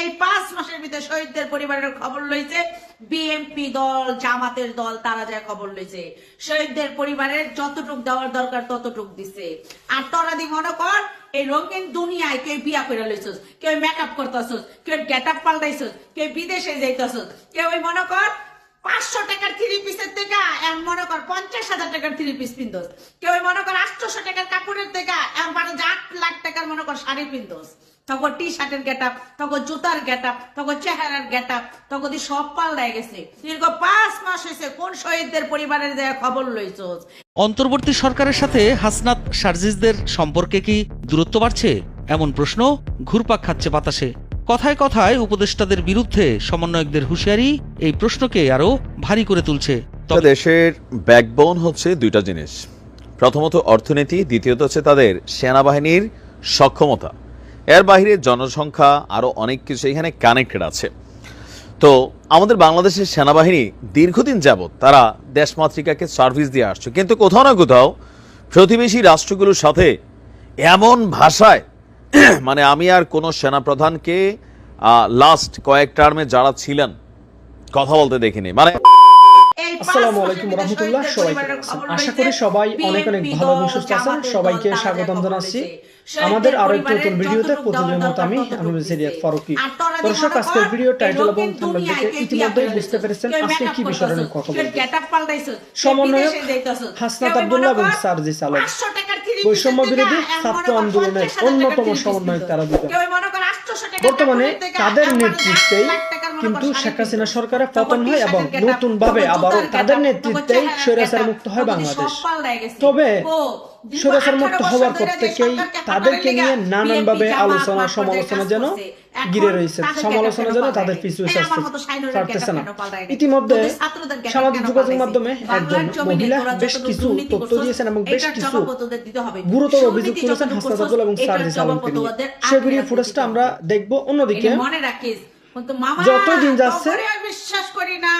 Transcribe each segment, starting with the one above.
এই 5 মাসের ভিতরে শহীদদের পরিবারের খবর লইছে বিএনপি দল, জামাতের দল, তারা যা খবর লইছে শহীদদের পরিবারের যতটুক দেওয়ার দরকার ততটুক দিছে। আর তোরা দি মনে কর এই রঙিন দুনিয়ায় কেউ বিয়া করে লইছস, কেউ মেকআপ করতেছস, কেউ গেট আপ পাল্টাইছস, কেউ বিদেশে যাইতেছস, কেউ মনে কর 500 টাকার 3 পিসের থেকে এমন মনে কর 50,000 টাকার 3 পিস পিনদোস, কেউ মনে কর 800 টাকার কাপড়ের থেকে এমন 8 লাখ টাকার মনে কর শাড়ি পিনদোস। তখন টি শার্টের গেট আপ, তখন জুতার গেট আপ, তখন চেহারার গেট আপ, তখন সব পাল্টায় গেছে। দীর্ঘ 5 মাস হয়েছে কোন শহীদদের পরিবারের যে খবর লইছস। অন্তর্বর্তী সরকারের সাথে হাসনাত সার্জিসদের সম্পর্কে কি দূরত্ব বাড়ছে, এমন প্রশ্ন ঘুরপাক খাচ্ছে বাতাসে। কথায় কথায় উপদেষ্টাদের বিরুদ্ধে সমন্বয়কদের হুঁশিয়ারি এই প্রশ্নকে আরো ভারী করে তুলছে। দেশের ব্যাকবোন হচ্ছে দুইটা জিনিস, প্রথমত অর্থনীতি, দ্বিতীয়ত হচ্ছে তাদের সেনাবাহিনীর সক্ষমতা। এর বাইরে জনসংখ্যা আরো অনেক কিছু এখানে কানেক্টেড আছে। তো আমাদের বাংলাদেশের সেনাবাহিনী দীর্ঘদিন যাবৎ তারা দেশমাতৃকাকে সার্ভিস দিয়ে আসছে, কিন্তু কোথাও না কোথাও প্রতিবেশী রাষ্ট্রগুলোর সাথে এমন ভাষায় মানে আমি আর কোনো সেনাপ্রধানকে লাস্ট কয়েক টার্মে যারা ছিলেন কথা বলতে দেখিনি। মানে আসসালামু আলাইকুম রাহমাতুল্লাহ, সবাই আশা করি সবাই অনেক অনেক ভালো এবং সুস্থ আছেন। সবাইকে স্বাগতম জানাচ্ছি আমাদের আরো একটি নতুন ভিডিওতে। প্রতিদিনের মতো আমি সিরিয়াত ফারুকী। দর্শক, আজকের ভিডিও টাইটেল এবং থাম্বনেল দেখে ইতিমধ্যেই বুঝতে পেরেছেন আজকে কি বিষয় নিয়ে কথা বলবো। সমন্বয়ক হাসনাত আব্দুল্লাহ এবং সার্জিস আলম, বৈষম্য বিরোধী ছাত্র আন্দোলনের অন্যতম সমন্বয়ক তারা দুজন। বর্তমানে তাদের নেতৃত্বেই কিন্তু শেখ হাসিনা সরকারের পতন হয় এবং নতুন ভাবে আবারও তাদের নেতৃত্বেই স্বৈরাচার মুক্ত হয় বাংলাদেশ। তবে স্বৈরাচার মুক্ত হওয়ার পর থেকেই তাদেরকে নিয়ে নানানভাবে আলোচনা সমালোচনা যেন ঘিরে রয়েছে, সমালোচনা যেন তাদের পিছু ছাড়তেছে না। ইতিমধ্যে সামাজিক যোগাযোগ মাধ্যমে একজন মহিলা বেশ কিছু তথ্য দিয়েছেন এবং বেশ কিছু গুরুতর অভিযোগ করেছেন হাসনাত আব্দুল্লাহ এবং সার্জিস আলমকে নিয়ে। সেই ভিডিও ফুটেজটা আমরা দেখবো। অন্যদিকে যতই দিন যাচ্ছে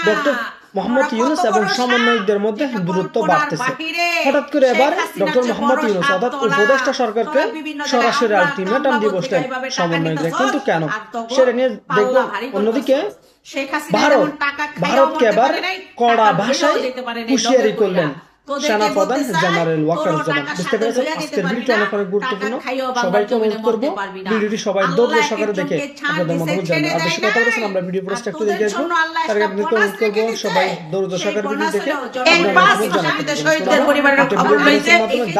ডক্টর মোহাম্মদ ইউনূস এবং সমন্বয়কদের মধ্যে দূরত্ব বাড়তেছে। হঠাৎ করে এবার ডক্টর মোহাম্মদ ইউনূস অর্থাৎ উপদেষ্টা সরকারকে সরাসরি আলটিমেটাম দিয়ে বসলেন সমন্বয়করা, কিন্তু কেন সেটা নিয়ে দেখবো। অন্যদিকে ভারতকে এবার কড়া ভাষায় হুঁশিয়ারি করলেন সেনাপ্রধান জেনারেল ওয়াকারুজ্জামান। বুঝতে পেরেছেন আজকের ভিডিওটি অনেক অনেক গুরুত্বপূর্ণ। সবাইকে অনুরোধ করবো ভিডিওটি সবাই ধৈর্য সহকারে দেখে আপনাদের মতামত জানান। আর বেশি কথা বলেছেন আমরা ভিডিও পুরোটা একটু দেখে আসবো। তার আগে আপনাদেরকে অনুরোধ করবো সবাই ধৈর্য সহকারে ভিডিও দেখে আপনাদের মতামত জানান। শহীদদের পরিবারের খবর লইছে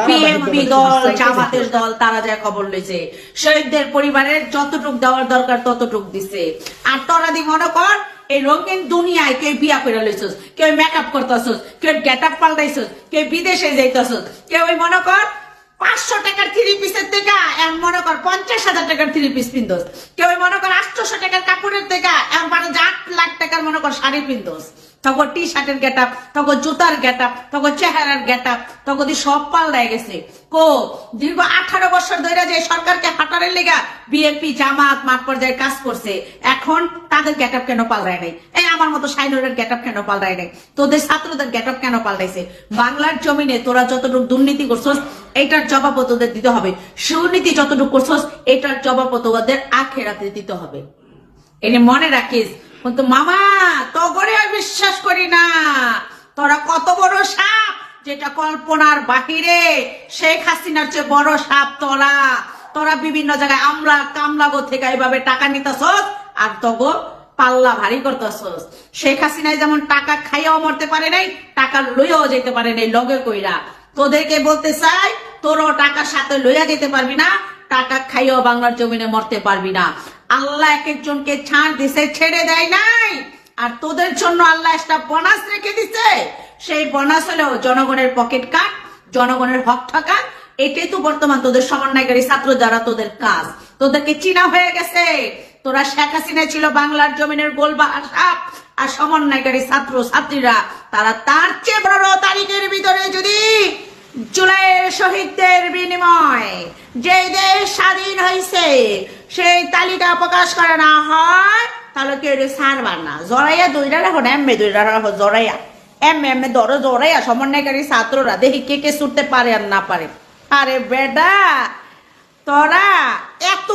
বিএনপি দল, জামাতের দল, তারা যা খবর লইছে শহীদদের পরিবারের যতটুক দেওয়ার দরকার ততটুক দিছে। আর তোরা দি মনে কর এই রঙিন দুনিয়ায় কেউ বিয়া করে লইছস, কেউ মেকআপ করতেছস, কেউ গেট আপ পাল্টাইছস, কেউ বিদেশে যাইতেছস, কেউ মনে কর 500 টাকার 3 পিসের থেকে এমন মনে কর 50,000 টাকার 3 পিস পিনদোস, কেউ মনে কর 800 টাকার কাপড়ের থেকে এমন 8 লাখ টাকার মনে কর শাড়ি পিনদোস। তখন টি শার্টের গেট আপ, তখন জুতার গেট আপ, তখন চেহারার গেট আপ, তখন সব পাল্টায় গেছে। দীর্ঘ 18 বছর ধরে যে সরকারকে হাঁটারের লেগা বিএনপি জামাত মাঠ পর্যায়ে কাজ করছে, এখন তাদের গেট আপ কেন পাল্টায় নাই? এই আমার মতো সাইনুরের গেট আপ কেন পাল্টায় নাই? তোদের ছাত্রদের গেট আপ কেন পাল্টাইছে? বাংলার জমিনে তোরা যতটুকু দুর্নীতি করছস এটার জবাব তোদের দিতে হবে। সুনীতি যতটুকু করছস এটার জবাব তোদের আখেরাতে দিতে হবে। এটা মনে রাখিস। কিন্তু মামা তো করে বিশ্বাস করি না, তোরা কত বড় সাপ যেটা কল্পনার বাহিরে। শেখ হাসিনার চেয়ে বড় সাপ তোরা। তোরা বিভিন্ন জায়গায় আমলা কামলাগো থেকে এইভাবে টাকা নিতেছস আর তগো পাল্লা ভারী করতেছস। শেখ হাসিনায় যেমন টাকা খাইয়াও মরতে পারে নাই, টাকা লইয়াও যেতে পারে নাই লগে কইরা। তোদেরকে বলতে চাই তোরও টাকার সাথে লইয়া যেতে পারবি না, টাকা খাইয়াও বাংলার জমিনে মরতে পারবি না। আল্লাহ এক একজনকে ছাড় দিছে, ছেড়ে দেয় নাই। আর তোদের জন্য আল্লাহ একটা বোনাস রেখে দিছে। সেই বোনাস হলেও জনগণের পকেট কাট, জনগণের হক ঠকা। এটাই তো বর্তমান তোদের সমন্বয়কারী ছাত্র যারা তোদের কাজ। তোদেরকে চিনা হয়ে গেছে। তোরা শেখ হাসিনা ছিল বাংলার জমিনের গোলবাহার সাপ, আর সমন্বয়কারী ছাত্র ছাত্রীরা তারা তার চেয়ে বড় তারিখের ভিতরে যদি জুলাইয়ের শহীদদের বিনিময় যে দেশ স্বাধীন হয়েছে সেই তালিকা প্রকাশ করে না হয় তাহলে কেউ ছাড়বার না। জড়াইয়া দুইটা রাখো না, এমএ দুইটা রাখো, জড়াইয়া এমএ ধরো, জড়াইয়া সমন্বয়কারী ছাত্ররা দেখি কে কে ছুটতে পারে আর না পারে। আরে বেডা তোরা এত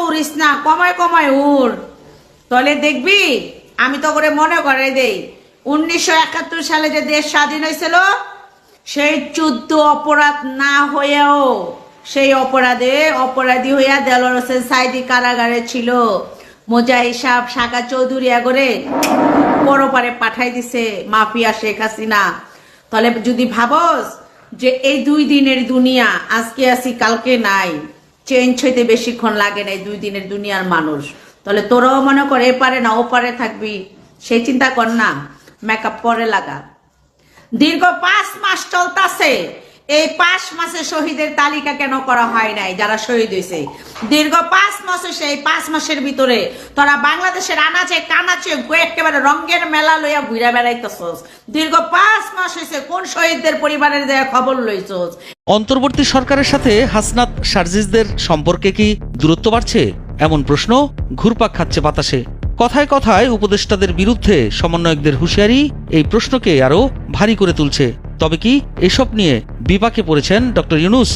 উড়িস না কমায় কমায় উড়, তাহলে দেখবি আমি তো করে মনে করে দেই 1971 সালে যে দেশ স্বাধীন হয়েছিল সেই যুদ্ধ অপরাধ না হয়েও সেই অপরাধী হইয়া দেলোয়ার হোসেন সাইদি কারাগারে ছিল। মুজাহিদ সাহেব শাখা চৌধুরী আগরে পরপারে পাঠাই দিছে মাফিয়া শেখ হাসিনা। তাহলে যদি ভাবস যে এই 2 দিনের দুনিয়া, আজকে আসি কালকে নাই, চেঞ্জ হইতে বেশিক্ষণ লাগে না এই 2 দিনের দুনিয়ার মানুষ, তাহলে তোরাও মনে করে এপারে না ওপারে থাকবি, সেই চিন্তা কর না, মেকআপ পরে লাগা। দীর্ঘ 5 মাস চলতেছে, এই 5 মাসে শহীদের তালিকা কেন করা হয় নাই? যারা শহীদ হয়েছে দীর্ঘ 5 মাসে, সেই 5 মাসের ভিতরে তোরা বাংলাদেশের আনাচে কানাচে একেবারে রঙের মেলা লইয়া ঘুরে বেড়াইতেছস। দীর্ঘ 5 মাস হয়েছে, কোন শহীদদের পরিবারের যে খবর লইছস? অন্তর্বর্তী সরকারের সাথে হাসনাত সার্জিসদের সম্পর্কে কি দূরত্ব বাড়ছে? এমন প্রশ্ন ঘুরপাক খাচ্ছে বাতাসে। কথায় কথায় উপদেষ্টাদের বিরুদ্ধে সমন্বয়কদের হুঁশিয়ারি এই প্রশ্নকে আরো ভারী করে তুলছে। তবে কি এসব নিয়ে বিপাকে পড়েছেন ডক্টর ইউনূস?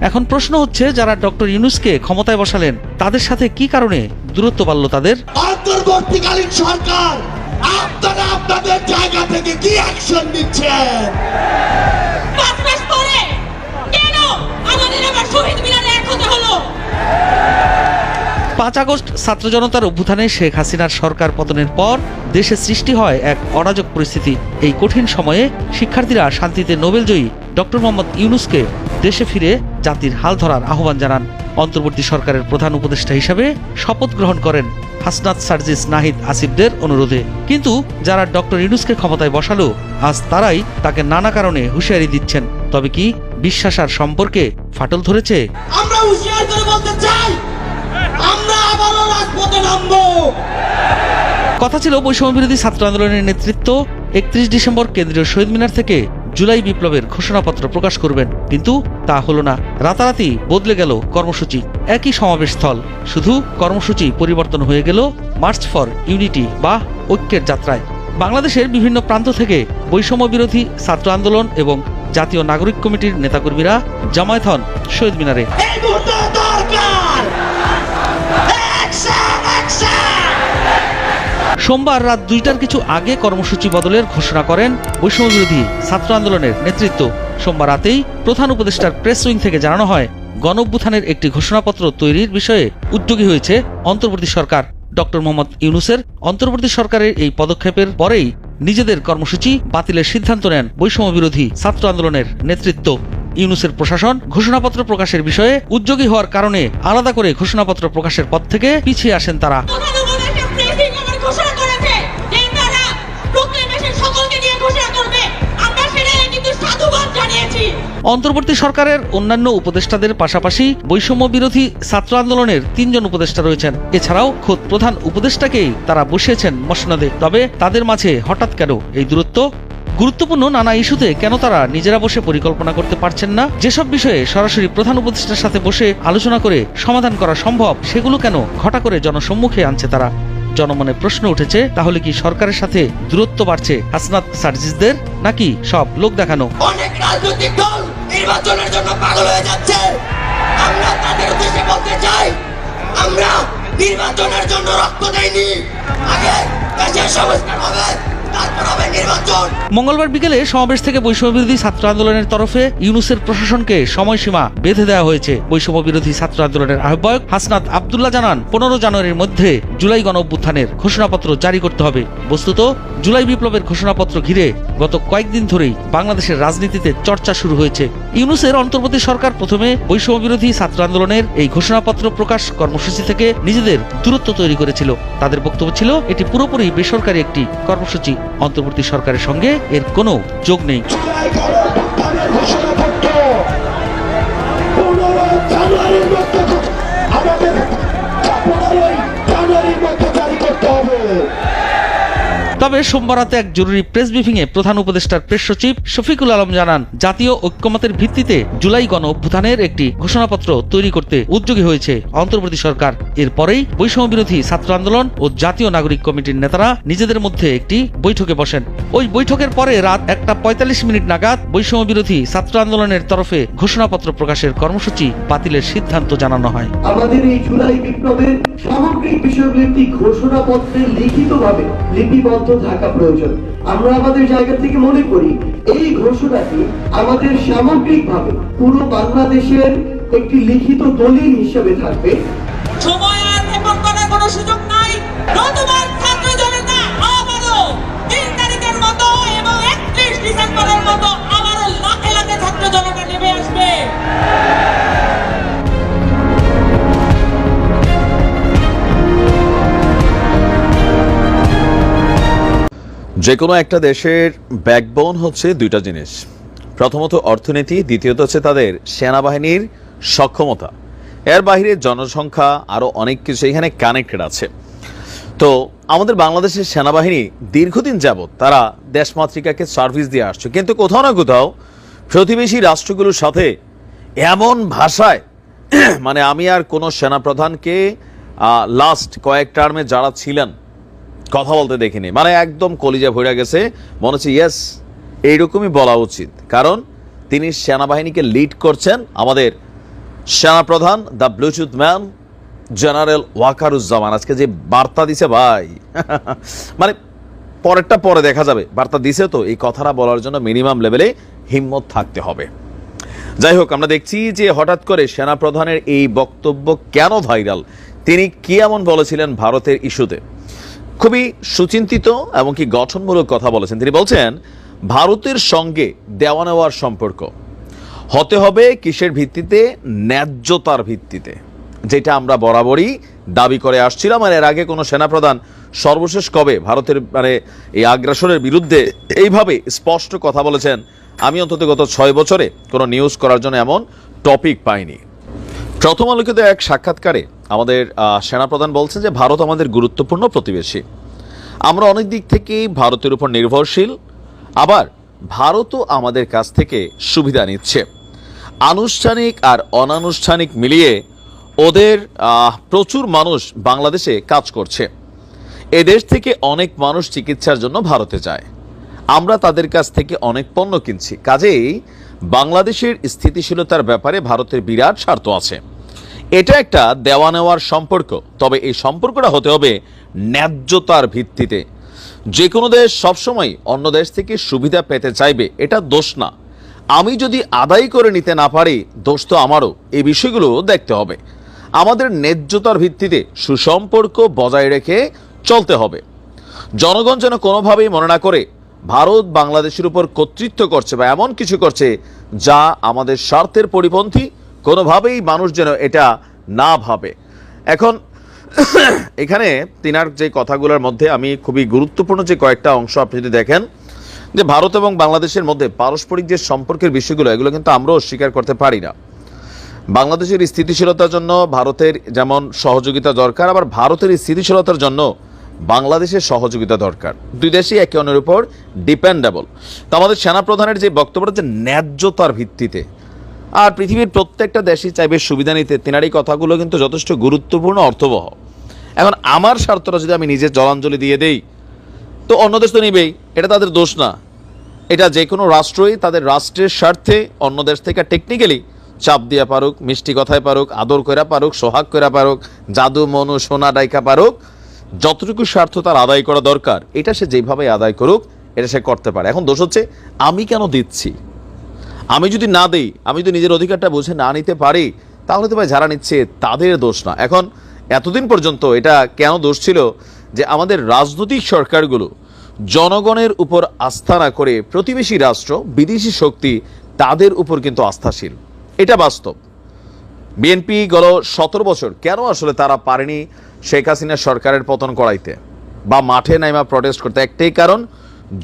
এখন প্রশ্ন হচ্ছে, যারা ডক্টর ইউনূসকে ক্ষমতায় বসালেন তাদের সাথে কি কারণে দূরত্ব বাড়ল তাদের? অন্তর্বর্তীকালীন সরকার আপনারা আপনাদের জায়গা থেকে কি অ্যাকশন নিচ্ছেন? 5 মাস পরে কেন আমাদের আবার শহীদ মিনারে এক হতে হলো? 5 আগস্ট ছাত্র জনতার অভ্যুত্থানে শেখ হাসিনার সরকার পতনের পর দেশে সৃষ্টি হয় এক অরাজক পরিস্থিতি। এই কঠিন সময়ে শিক্ষার্থীরা শান্তিতে নোবেলজয়ী ডক্টর মোহাম্মদ ইউনূসকে দেশে ফিরে জাতির হাল ধরার আহ্বান জানান। অন্তর্বর্তী সরকারের প্রধান উপদেষ্টা হিসাবে শপথ গ্রহণ করেন হাসনাত সার্জিস নাহিদ আসিফদের অনুরোধে। কিন্তু যারা ডক্টর ইউনূসকে ক্ষমতায় বসালো আজ তারাই তাকে নানা কারণে হুঁশিয়ারি দিচ্ছেন। তবে কি বিশ্বাস আর সম্পর্কে ফাটল ধরেছে? আমরা হুঁশিয়ার করে বলতে চাই, আমরা আবারও রাজপথে নামবো। কথা ছিল বৈষম্য বিরোধী ছাত্র আন্দোলনের নেতৃত্ব 31 ডিসেম্বর কেন্দ্রীয় শহীদ মিনার থেকে জুলাই বিপ্লবের ঘোষণাপত্র প্রকাশ করবেন, কিন্তু তা হলো না। রাতারাতি বদলে গেল কর্মসূচি। একই সমাবেশস্থল, শুধু কর্মসূচি পরিবর্তন হয়ে গেল মার্চ ফর ইউনিটি বা ঐক্যের যাত্রায়। বাংলাদেশের বিভিন্ন প্রান্ত থেকে বৈষম্য বিরোধী ছাত্র আন্দোলন এবং জাতীয় নাগরিক কমিটির নেতাকর্মীরা জমায়েত হন শহীদ মিনারে। এই মুহূর্তে দরকার অ্যাকশন, অ্যাকশন। সোমবার রাত 2টার কিছু আগে কর্মসূচি বদলের ঘোষণা করেন বৈষম্য বিরোধী ছাত্র আন্দোলনের নেতৃত্ব। সোমবার রাতেই প্রধান উপদেষ্টার প্রেস উইং থেকে জানানো হয়, গণঅভ্যুত্থানের একটি ঘোষণাপত্র তৈরির বিষয়ে উদ্যোগী হয়েছে অন্তর্বর্তী সরকার। ডক্টর মোহাম্মদ ইউনূসের অন্তর্বর্তী সরকারের এই পদক্ষেপের পরেই নিজেদের কর্মসূচি বাতিলের সিদ্ধান্ত নেন বৈষম্য বিরোধী ছাত্র আন্দোলনের নেতৃত্ব। ইউনূসের প্রশাসন ঘোষণাপত্র প্রকাশের বিষয়ে উদ্যোগী হওয়ার কারণে আলাদা করে ঘোষণাপত্র প্রকাশের পথ থেকে পিছিয়ে আসেন তারা। প্রধান উপদেষ্টা প্রেসিং আবার ঘোষণা করেছে যে তারা প্রোক্লেমেশন সকলকে নিয়ে ঘোষণা করবে। আমরা সেটাই কিন্তু সাধুবাদ জানিয়েছি। অন্তর্বর্তী সরকারের অন্যান্য উপদেষ্টাদের পাশাপাশি বৈষম্য বিরোধী ছাত্র আন্দোলনের 3 জন উপদেষ্টা রয়েছেন। এছাড়াও খোদ প্রধান উপদেষ্টাকেই তারা বসিয়েছেন মসনদে। তবে তাদের মাঝে হঠাৎ কেন এই দূরত্ব? গুরুত্বপূর্ণ নানা ইস্যুতে কেন তারা নিজেরা বসে পরিকল্পনা করতে পারছেন না? যেসব বিষয়ে সরাসরি প্রধান উপদেষ্টার সাথে বসে আলোচনা করে সমাধান করা সম্ভব, সেগুলো কেন ঘটা করে জনসম্মুখে আনছে তারা? জনমনে প্রশ্ন উঠেছে, তাহলে কি সরকারের সাথে দূরত্ব বাড়ছে হাসনাত সার্জিসদের, নাকি সব লোক দেখানো? অনেক রাজনৈতিক দল নির্বাচনের জন্য পাগল হয়ে যাচ্ছে। আমরা তাদের উদ্দেশ্যে বলতে চাই, আমরা নির্বাচনের জন্য রক্ত দেইনি। আগে দেশের সংস্কার হবে, তারপর হবে নির্বাচন। মঙ্গলবার বিকেলে সমাবেশ থেকে বৈষম্য বিরোধী ছাত্র আন্দোলনের তরফে ইউনূসের প্রশাসনকে সময়সীমা বেঁধে দেওয়া হয়েছে। বৈষম্য বিরোধী ছাত্র আন্দোলনের আহ্বায়ক হাসনাত আব্দুল্লাহ জানান, 15 জানুয়ারির মধ্যে জুলাই গণঅভ্যুত্থানের ঘোষণাপত্র জারি করতে হবে। বস্তুত জুলাই বিপ্লবের ঘোষণাপত্র ঘিরে গত কয়েকদিন ধরেই বাংলাদেশের রাজনীতিতে চর্চা শুরু হয়েছে। ইউনূসের অন্তর্বর্তী সরকার প্রথমে বৈষম্য বিরোধী ছাত্র আন্দোলনের এই ঘোষণাপত্র প্রকাশ কর্মসূচি থেকে নিজেদের দূরত্ব তৈরি করেছিল। তাদের বক্তব্য ছিল, এটি পুরোপুরি বেসরকারি একটি কর্মসূচি, অন্তর্বর্তী সরকারের সঙ্গে এর কোনো যোগ নেই। তবে সোমবার রাতে এক জরুরি প্রেস ব্রিফিংয়ে প্রধান উপদেষ্টার প্রেস সচিব শফিকুল আলম জানান, জাতীয় ঐক্যমতের ভিত্তিতে জুলাই গণ অভ্যুত্থানের একটি ঘোষণাপত্র তৈরি করতে উদ্যোগী হয়েছে অন্তর্বর্তী সরকার। এরপরেই বৈষম্য বিরোধী ছাত্র আন্দোলন ও জাতীয় নাগরিক কমিটির নেতারা নিজেদের মধ্যে একটি বৈঠকে বসেন। ওই বৈঠকের পরে রাত 1:45 নাগাদ বৈষম্য বিরোধী ছাত্র আন্দোলনের তরফে ঘোষণাপত্র প্রকাশের কর্মসূচি বাতিলের সিদ্ধান্ত জানানো হয়। আমাদের এই জুলাই বিপ্লবের সামগ্রিক বিষয়গুলো একটি ঘোষণাপত্রে লিখিতভাবে লিপিবদ্ধ থাকা প্রয়োজন। আমরা আমাদের জায়গা থেকে মনে করি এই ঘোষণাটি আমাদের সামগ্রিকভাবে পুরো বাংলাদেশের একটি লিখিত দলিল হিসেবে থাকবে। সময় আর ক্ষেপণ করার কোনো সুযোগ নাই। নতুবা ছাত্র জনতা আবারও 3 তারিখের মতো এবং 31 ডিসেম্বরের মতো আবারও লাখে লাখে ছাত্র জনতা নেমে আসবে। যে কোনো একটা দেশের ব্যাকবোন হচ্ছে দুইটা জিনিস, প্রথমত অর্থনীতি, দ্বিতীয়ত হচ্ছে তাদের সেনাবাহিনীর সক্ষমতা। এর বাইরে জনসংখ্যা আরও অনেক কিছু এখানে কানেক্টেড আছে। তো আমাদের বাংলাদেশের সেনাবাহিনী দীর্ঘদিন যাবৎ তারা দেশমাতৃকাকে সার্ভিস দিয়ে আসছে, কিন্তু কোথাও না কোথাও প্রতিবেশী রাষ্ট্রগুলোর সাথে এমন ভাষায় মানে আমি আর কোনো সেনাপ্রধানকে লাস্ট কয়েক টার্মে যারা ছিলেন কথা বলতে দেখিনি, মানে একদম কলিজা ভরে গেছে, মনে হচ্ছে ইয়েস এইরকমই বলা উচিত। কারণ তিনি সেনাবাহিনীকে লিড করছেন আমাদের সেনাপ্রধান the Bluetooth man general Wakeruzzaman. আজকে যে বার্তা দিছে ভাই মানে পরেরটা পরে দেখা যাবে, বার্তা দিছে তো এই কথাটা বলার জন্য মিনিমাম লেভেলে হিম্মত থাকতে হবে। যাই হোক, আমরা দেখছি যে হঠাৎ করে সেনাপ্রধানের এই বক্তব্য কেন ভাইরাল, তিনি কি এমন বলেছিলেন ভারতের ইস্যুতে। খুবই সুচিন্তিত এবং কি গঠনমূলক কথা বলেছেন। তিনি বলছেন ভারতের সঙ্গে দেওয়া নেওয়ার সম্পর্ক হতে হবে কিসের ভিত্তিতে? ন্যায্যতার ভিত্তিতে, যেটা আমরা বরাবরই দাবি করে আসছিলাম। আর এর আগে কোনো সেনাপ্রধান সর্বশেষ কবে ভারতের মানে এই আগ্রাসনের বিরুদ্ধে এইভাবে স্পষ্ট কথা বলেছেন আমি অন্তত গত 6 বছরে কোনো নিউজ করার জন্য এমন টপিক পাইনি। প্রথম আলোকিত এক সাক্ষাৎকারে আমাদের সেনাপ্রধান বলছেন যে ভারত আমাদের গুরুত্বপূর্ণ প্রতিবেশী, আমরা অনেক দিক থেকেই ভারতের উপর নির্ভরশীল, আবার ভারতও আমাদের কাছ থেকে সুবিধা নিচ্ছে। আনুষ্ঠানিক আর অনানুষ্ঠানিক মিলিয়ে ওদের প্রচুর মানুষ বাংলাদেশে কাজ করছে। এদেশ থেকে অনেক মানুষ চিকিৎসার জন্য ভারতে যায়, আমরা তাদের কাছ থেকে অনেক পণ্য কিনছি। কাজেই বাংলাদেশের স্থিতিশীলতার ব্যাপারে ভারতের বিরাট স্বার্থ আছে। এটা একটা দেওয়া নেওয়ার সম্পর্ক, তবে এই সম্পর্কটা হতে হবে ন্যায্যতার ভিত্তিতে। যে কোনো দেশ সবসময় অন্য দেশ থেকে সুবিধা পেতে চাইবে, এটা দোষ না। আমি যদি আদায় করে নিতে না পারি, দোষ তো আমারও। এই বিষয়গুলো দেখতে হবে। আমাদের ন্যায্যতার ভিত্তিতে সুসম্পর্ক বজায় রেখে চলতে হবে। জনগণ যেন কোনোভাবেই মনে না করে ভারত বাংলাদেশের উপর কর্তৃত্ব করছে বা এমন কিছু করছে যা আমাদের স্বার্থের পরিপন্থী, কোনোভাবেই মানুষ যেন এটা না ভাবে। এখন এখানে তিনার যে কথাগুলোর মধ্যে আমি খুবই গুরুত্বপূর্ণ যে কয়েকটা অংশ আপনি যদি দেখেন, যে ভারত এবং বাংলাদেশের মধ্যে পারস্পরিক যে সম্পর্কের বিষয়গুলো, এগুলো কিন্তু আমরাও স্বীকার করতে পারি না। বাংলাদেশের স্থিতিশীলতার জন্য ভারতের যেমন সহযোগিতা দরকার, আবার ভারতের স্থিতিশীলতার জন্য বাংলাদেশের সহযোগিতা দরকার। দুই দেশই একে অন্যের উপর ডিপেন্ডেবল। তো আমাদের সেনাপ্রধানের যে বক্তব্যটা যে ন্যায্যতার ভিত্তিতে, আর পৃথিবীর প্রত্যেকটা দেশই চাইবে সুবিধা নিতে, তেনার এই কথাগুলো কিন্তু যথেষ্ট গুরুত্বপূর্ণ, অর্থবহ। এখন আমার স্বার্থটা যদি আমি নিজে জলাঞ্জলি দিয়ে দেই, তো অন্য দেশ তো নিবেই, এটা তাদের দোষ না। এটা যে কোনো রাষ্ট্রই তাদের রাষ্ট্রের স্বার্থে অন্য দেশ থেকে টেকনিক্যালি চাপ দিয়া পারুক, মিষ্টি কথায় পারুক, আদর কইরা পারুক, সোহাগ কইরা পারুক, জাদু মনু সোনা ডাইকা পারুক, যতটুকু স্বার্থ তার আদায় করা দরকার এটা সে যেভাবে আদায় করুক, এটা সে করতে পারে। এখন দোষ হচ্ছে আমি কেন দিচ্ছি। আমি যদি না দেই, আমি যদি নিজের অধিকারটা বুঝে না নিতে পারি, তাহলে তো ভাই যারা নিচ্ছে তাদের দোষ না। এখন এতদিন পর্যন্ত এটা কেন দোষ ছিল যে আমাদের রাজনৈতিক সরকারগুলো জনগণের উপর আস্থা না করে প্রতিবেশী রাষ্ট্র, বিদেশি শক্তি তাদের উপর কিন্তু আস্থাশীল। এটা বাস্তব। বিএনপি গত 17 বছর কেন আসলে তারা পারেনি শেখ হাসিনার সরকারের পতন করাইতে বা মাঠে নাইমা প্রটেস্ট করতে? একটাই কারণ,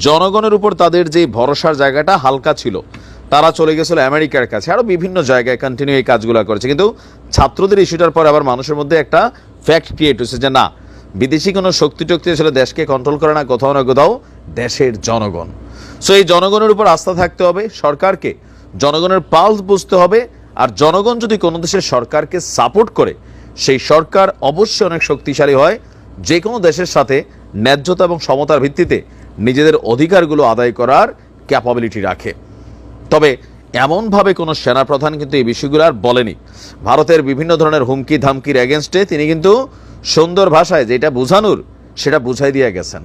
জনগণের উপর তাদের যে ভরসার জায়গাটা হালকা ছিল। তারা চলে গেছিল আমেরিকার কাছে, আরও বিভিন্ন জায়গায় কন্টিনিউ এই কাজগুলো করেছে। কিন্তু ছাত্রদের ইস্যুটার পর আবার মানুষের মধ্যে একটা ফ্যাক্ট ক্রিয়েট হয়েছে যে না, বিদেশি কোনো শক্তি টক্তি আসলে দেশকে কন্ট্রোল করে না, কোথাও না কোথাও দেশের জনগণ। সো এই জনগণের উপর আস্থা থাকতে হবে, সরকারকে জনগণের পালস বুঝতে হবে। আর জনগণ যদি কোনো দেশের সরকারকে সাপোর্ট করে, সেই সরকার অবশ্যই অনেক শক্তিশালী হয়, যে কোনো দেশের সাথে ন্যায্যতা এবং সমতার ভিত্তিতে নিজেদের অধিকারগুলো আদায় করার ক্যাপাবিলিটি রাখে। তবে এমনভাবে কোনো সেনাপ্রধান কিন্তু এই বিষয়গুলো আর বলেনি। ভারতের বিভিন্ন ধরনের হুমকি ধামকির এগেনস্টে তিনি কিন্তু সুন্দর ভাষায় যেটা বোঝানোর সেটা বুঝাই দিয়ে গেছেন।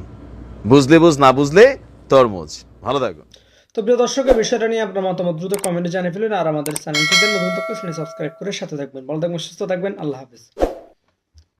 বুঝলে বুঝ, না বুঝলে তরমুজ। ভালো থাকুন। তো প্রিয় দর্শক, এই বিষয়টা নিয়ে আপনার মতামত দ্রুত কমেন্টে জানিয়ে ফেলুন। আর আমাদের চ্যানেলটিতে নতুন থাকলে সাবস্ক্রাইব করে সাথে থাকবেন। ভালো থাকবেন, সুস্থ থাকবেন। আল্লাহ হাফেজ।